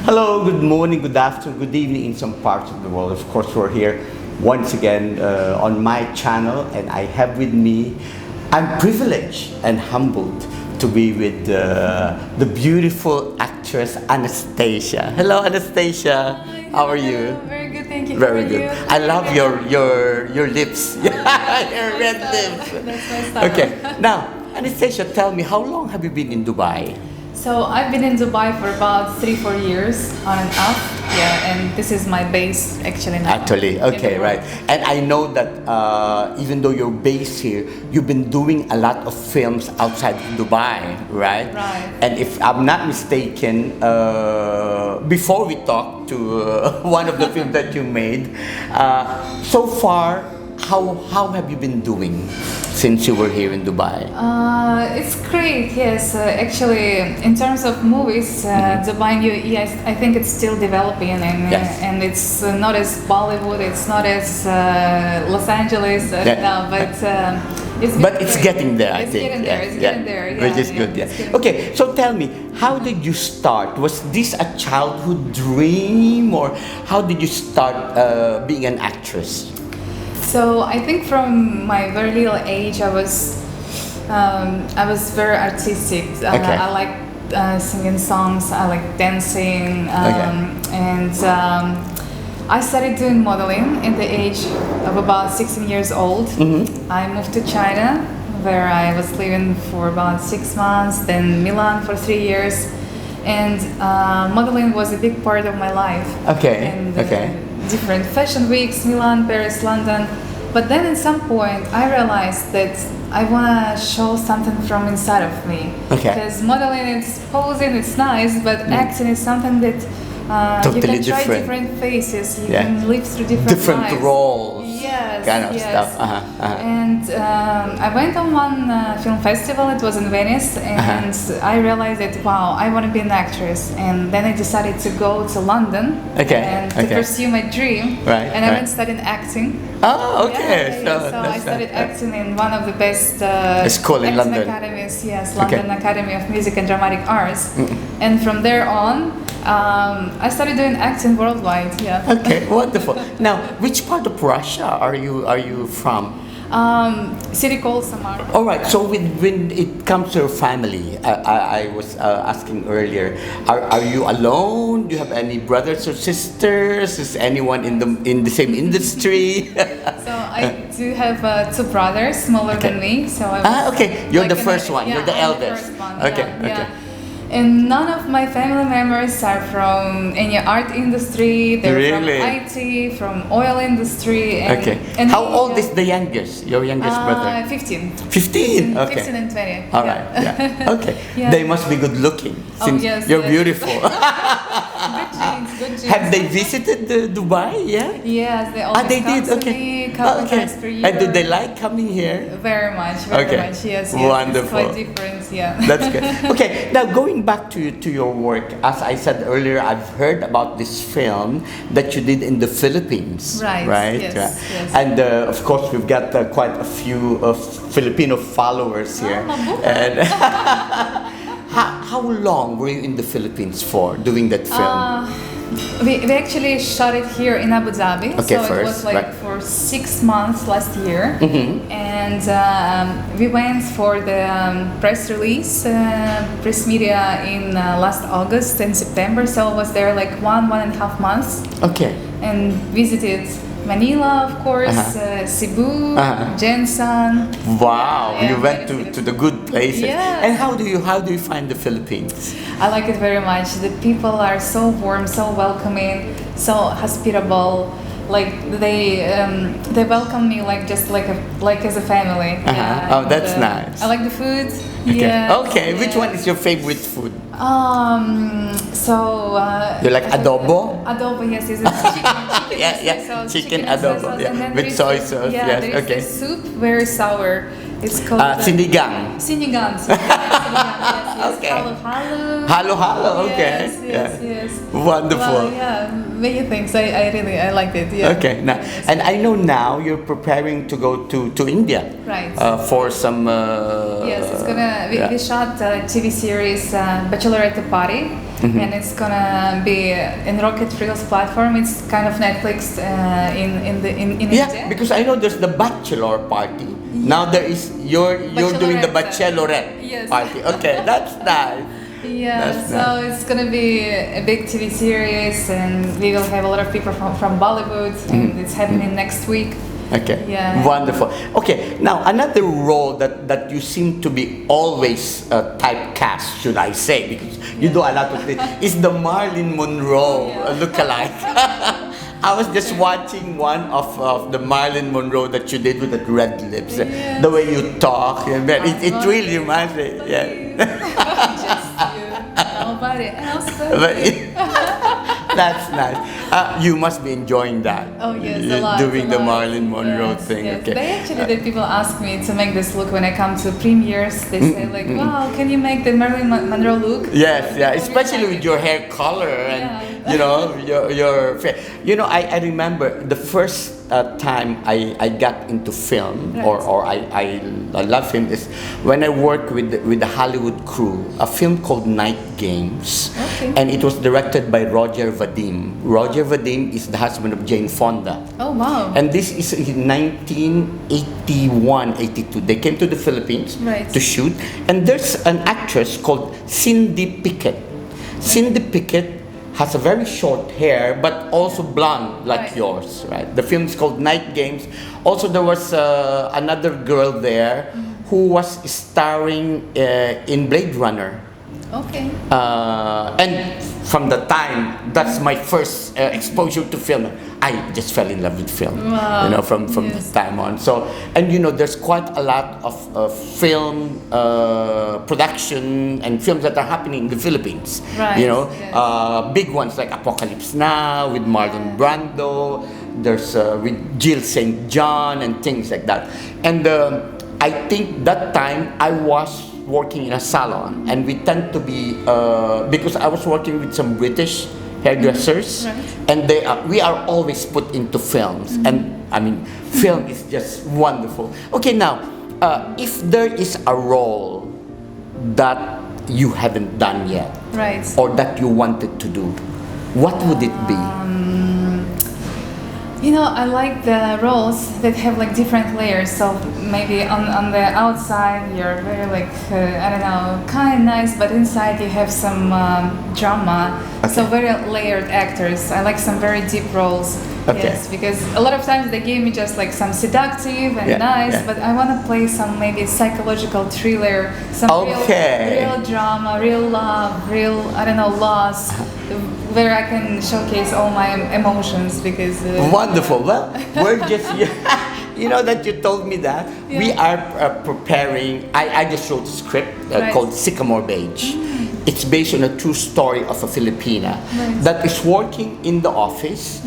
Hello, good morning, good afternoon, good evening in some parts of the world. Of course, we're here once again on my channel, and I have with me, I'm privileged and humbled to be with the beautiful actress Anastasiia. Hello, Anastasiia. Hi, how are you? Very good, thank you. Very How are good. you? I love your lips. Your red lips. That's my style. Okay. Now, Anastasiia, tell me, how long have you been in Dubai? So I've been in Dubai for about 3-4 years, on and off. Yeah, and this is my base actually now. Actually, okay, right. And I know that even though you're based here, you've been doing a lot of films outside Dubai, right? Right. And if I'm not mistaken, before we talk to one of the films that you made, so far, how have you been doing since you were here in Dubai? It's great, yes. Actually, in terms of movies, Dubai and UAE, I think it's still developing, and Yes. and it's not as Bollywood, it's not as Los Angeles, no, but It's getting there, I it's think. Getting there, it's getting there, yeah, Which is good, it's yeah. getting Okay, so tell me, how did you start? Was this a childhood dream, or how did you start being an actress? So I think from my very little age, I was very artistic. Okay. I like singing songs. I like dancing, and I started doing modeling in the age of about 16 years old. Mm-hmm. I moved to China, where I was living for about 6 months. Then Milan for 3 years, and modeling was a big part of my life. Okay. And, Okay. different fashion weeks, Milan, Paris, London. But then at some point I realized that I want to show something from inside of me. Okay. Because modeling, it's posing, it's nice, but acting is something that you Totally can try different. different faces, you Yeah. can live through different lives. roles. Yes, Kind of yes. stuff. And I went on one film festival, it was in Venice, and I realized that, wow, I want to be an actress. And then I decided to go to London and to pursue my dream. Right, And I right. went studying acting. Oh, okay. So I studied acting in one of the best school in acting London. academies, yes, London Academy of Music and Dramatic Arts. And from there on, I started doing acting worldwide. Yeah. Okay, wonderful. Now, which part of Russia are you from? City called Samara. All right. So when it comes to your family, I was asking earlier, are you alone? Do you have any brothers or sisters? Is anyone in the same industry? So I do have 2 brothers, smaller than me. So I was okay. You're like the first one. Yeah, You're the I'm eldest. The first one. Okay. Yeah, Okay. yeah. And none of my family members are from any art industry. They're Really? from IT, from oil industry. And, Okay. And How old is the youngest? Your youngest brother? 15. 15. Okay. 15 and 20. All right. Yeah. Okay. Yeah. They must be good looking since yes, you're yes. beautiful. Good genes, good genes. Have they visited Dubai? Yeah. Yes, they always They come did. to Okay. me a couple times per year. And do they like coming here? Very much, very Okay. much. Yes, yes. Wonderful. It's quite different, yeah. That's good. Okay, now going back to your work, as I said earlier, I've heard about this film that you did in the Philippines. Right, Right. yes, Yeah. yes. And of course, we've got quite a few Filipino followers here. mabuhay. And how long were you in the Philippines for doing that film? We actually shot it here in Abu Dhabi. Okay, so it first, was like right. for 6 months last year. Mm-hmm. And we went for the press release, press media in last August and September. So I was there like 1.5 months. Okay. And visited Manila, of course, Cebu, Jensen. Wow, Yeah, you went very to the good places. Yes. And how do you find the Philippines? I like it very much. The people are so warm, so welcoming, so hospitable. Like they welcome me like just like as a family. Yeah, Oh, that's and, nice. I like the food. Okay. Yeah. Okay. Which yeah. one is your favorite food? So. You like adobo? Adobo, yes, yes. It's chicken. Yeah, yeah. So Chicken and soy adobo, sauce. yeah. And then With there is soy this- sauce, Yeah, yes, there is okay. this soup, very sour. It's called Sinigang. Sinigang. Yes. Okay. Halo. Okay. Yes. Wonderful. Well, many things. I really liked it. Yeah. Okay. Now, and I know now you're preparing to go to India. Right. For some. Yes, it's gonna. We shot a TV series, Bachelorette Party, and it's gonna be in Rocket Reels platform. It's kind of Netflix in India. Yeah, because I know there's the bachelor party. Now there is you're doing the bachelorette party. Okay, that's nice. Yeah, so it's gonna be a big TV series, and we will have a lot of people from Bollywood, and it's happening next week. Okay. Yeah. Wonderful. Okay. Now another role that you seem to be always typecast, should I say, because you do a lot of things, is the Marilyn Monroe lookalike. I was just watching one of the Marilyn Monroe that you did with the red lips, the way you talk, and it really reminds me. Yeah. Just you, nobody else. That's nice. You must be enjoying that. Oh yes, a lot. Doing the Marilyn Monroe thing. Yes. Okay. They actually did. People ask me to make this look when I come to premieres. They say like, "Wow, can you make the Marilyn Monroe look?" Yes, especially with your hair color and your face. I remember the first time I got into film, or I love film, is when I worked with the Hollywood crew, a film called Night Games, and it was directed by Roger Vadim. Roger Vadim is the husband of Jane Fonda. Oh wow! And this is in 1981, 82. They came to the Philippines to shoot, and there's an actress called Cindy Pickett. Cindy Pickett has a very short hair, but also blonde like yours, right? The film is called Night Games. Also, there was another girl there who was starring in Blade Runner. Okay. And from the time, that's my first exposure to film. I just fell in love with film, from the time on. So, and there's quite a lot of film production and films that are happening in the Philippines. Right. Big ones like Apocalypse Now with Marlon Brando. There's with Jill St. John and things like that. And I think that time I was working in a salon, and we tend to be because I was working with some British hairdressers, and we are always put into films, and I mean, film is just wonderful. Okay, now if there is a role that you haven't done yet, or that you wanted to do, what would it be? I like the roles that have like different layers. So maybe on the outside you're very like kind, nice, but inside you have some drama. So very layered actors. I like some very deep roles. Yes, because a lot of times they give me just like some seductive and nice, but I want to play some maybe psychological thriller, some real drama, real love, real loss, where I can showcase all my emotions. Because wonderful. Well, we're just that you told me that we are preparing. I just wrote a script called Sycamore Beige. It's based on a true story of a Filipina that is working in the office,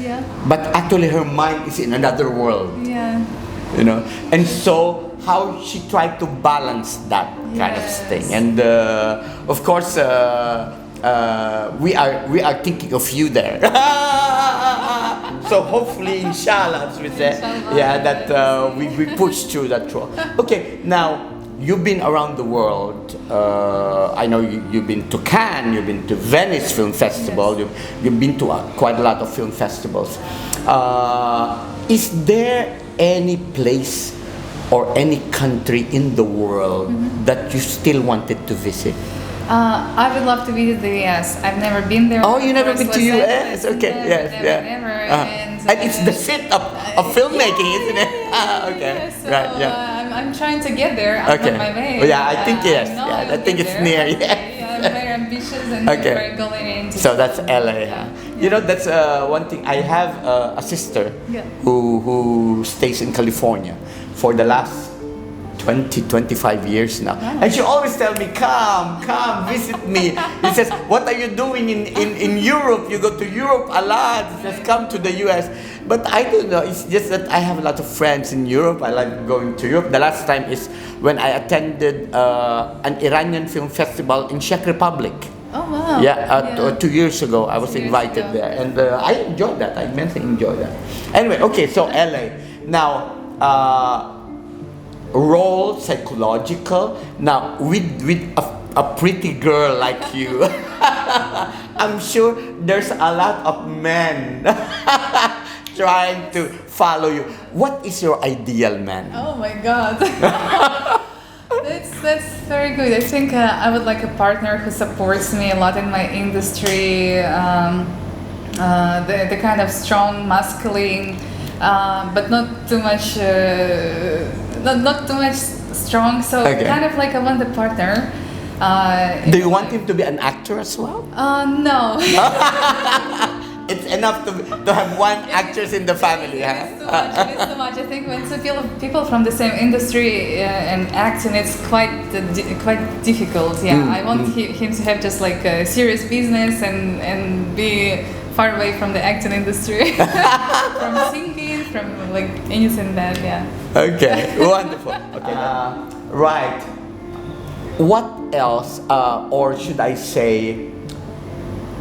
but actually her mind is in another world. And so how she tried to balance that kind of thing. And of course, we are thinking of you there. So hopefully, inshallah, as we say, that we push through that role. Okay, now. You've been around the world. I know you've been to Cannes, you've been to Venice Film Festival, you've been to quite a lot of film festivals. Is there any place or any country in the world that you still wanted to visit? I would love to visit the US. I've never been there. Oh, you never been to US? Okay, never. And it's the seat of filmmaking, isn't it? Okay, so, I'm trying to get there. I'm on my way. I think yes. I think it's near. I'm very ambitious and we're going into. So that's LA, huh? That's one thing. I have a sister who stays in California for the last 25 years now. Wow. And she always tell me, come visit me. He says, what are you doing in Europe? You go to Europe a lot. He says, come to the US. But I don't know, it's just that I have a lot of friends in Europe. I like going to Europe. The last time is when I attended an Iranian film festival in Czech Republic. Oh wow! Yeah, 2 years ago I was invited there, and I enjoyed that. I immensely enjoyed that. Anyway, okay, so LA. Now, role psychological. Now, with a pretty girl like you, I'm sure there's a lot of men trying to follow you. What is your ideal man? Oh my God. That's very good. I think I would like a partner who supports me a lot in my industry. The kind of strong, masculine, but not too much, not too much strong. So kind of like I want a partner. Do you want him to be an actor as well? No. It's enough to have one actress in the family, huh? It's too much. I think when two people from the same industry and acting, it's quite difficult. Yeah, I want him to have just like a serious business and be far away from the acting industry, from singing, from like anything that. Yeah. Okay, wonderful. Okay, right. What else, or should I say,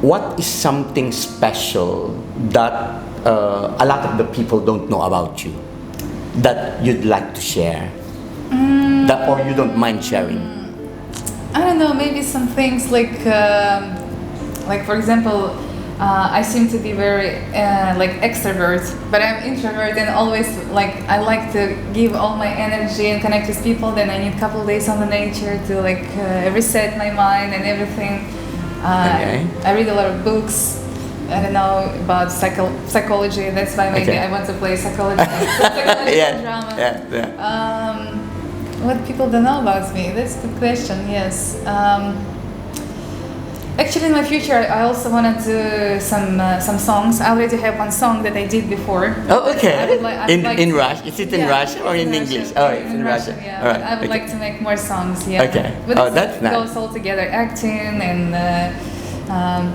what is something special that a lot of the people don't know about you that you'd like to share, that or you don't mind sharing? I don't know. Maybe some things like for example, I seem to be very like extrovert, but I'm introvert and always like I like to give all my energy and connect with people. Then I need a couple of days on the nature to like reset my mind and everything. I read a lot of books. I don't know about psychology. That's why maybe I want to play psychology. Drama. What people don't know about me? That's a good question. Yes. Actually, in my future, I also want to do some songs. I already have one song that I did before. Oh, okay. In Russian? Is it in Russian or in English? Oh, it's in Russian. Yeah, right. I would like to make more songs. Yeah. Okay. But that's nice. It goes all together: acting and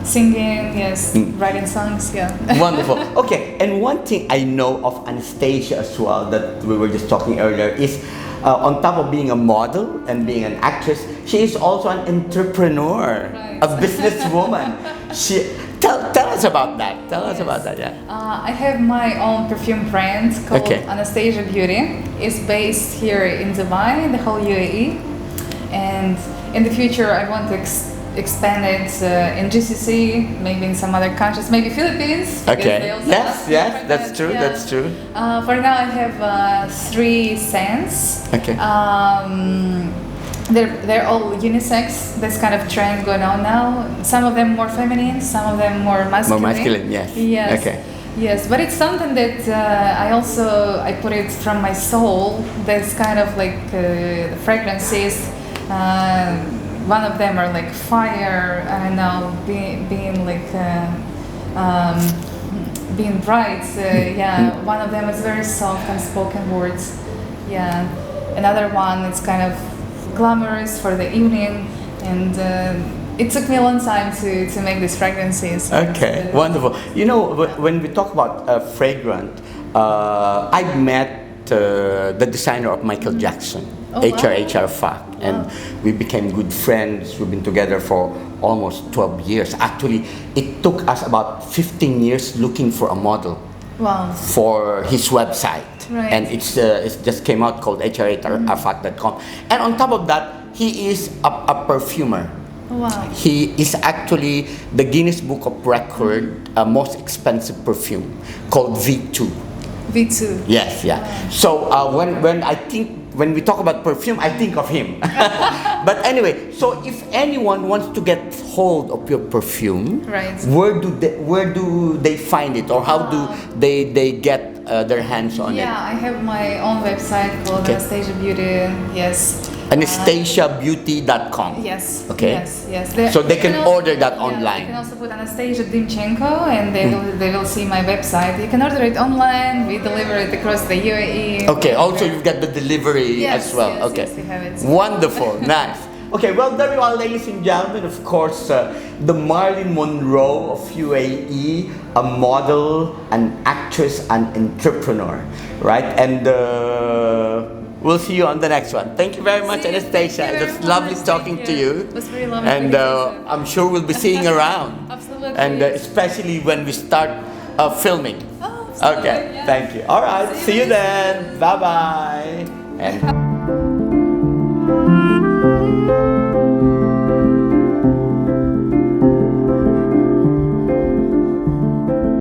singing. Yes, writing songs. Yeah. Wonderful. Okay. And one thing I know of Anastasiia as well that we were just talking earlier is. On top of being a model and being an actress, she is also an entrepreneur, a businesswoman. Tell us about that. Tell us about that. Yeah. I have my own perfume brand called Anastasiia Beauty. It's based here in Dubai, the whole UAE, and in the future I want to expand it in GCC, maybe in some other countries, maybe Philippines. Okay. Yes, that's true. Yeah. That's true. For now, I have 3 scents. Okay. They're all unisex. This kind of trend going on now. Some of them more feminine, some of them more masculine. More masculine, yes. Yes. Okay. Yes, but it's something that I put it from my soul. That's kind of like the fragrances. One of them are like fire. I don't know, being like being bright. One of them is very soft and spoken words. Yeah. Another one is kind of glamorous for the evening, and it took me a long time to make these fragrances. Okay, wonderful. You know, when we talk about fragrant, I met the designer of Michael Jackson, HR Fak, and we became good friends. We've been together for almost 12 years. Actually, it took us about 15 years looking for a model for his website. Right. And it just came out called hrfak.com. And on top of that, he is a perfumer. Wow. He is actually the Guinness Book of Record most expensive perfume called V2. V2. Yes, yeah. Wow. So when we talk about perfume, I think of him. But anyway, so if anyone wants to get hold of your perfume, right, where do they find it, or how do they get their hands on it? Yeah, I have my own website called Anastasiia Beauty. Yes. AnastasiaBeauty.com. Yes. Okay. Yes. So they can order that online. You can also put Anastasiia Dymchenko, and they will see my website. You can order it online. We deliver it across the UAE. Okay. Also, you've got the delivery as well. Okay. Yes, we have it. Wonderful. Nice. Okay, well, there you are, ladies and gentlemen. Of course, the Marilyn Monroe of UAE, a model, an actress, an entrepreneur, right? And we'll see you on the next one. Thank you very much, Anastasiia. It was lovely talking to you. It was very lovely. And I'm sure we'll be seeing around. Absolutely. And especially when we start filming. Oh, absolutely. Okay, thank you. All right, see you then. Bye-bye. And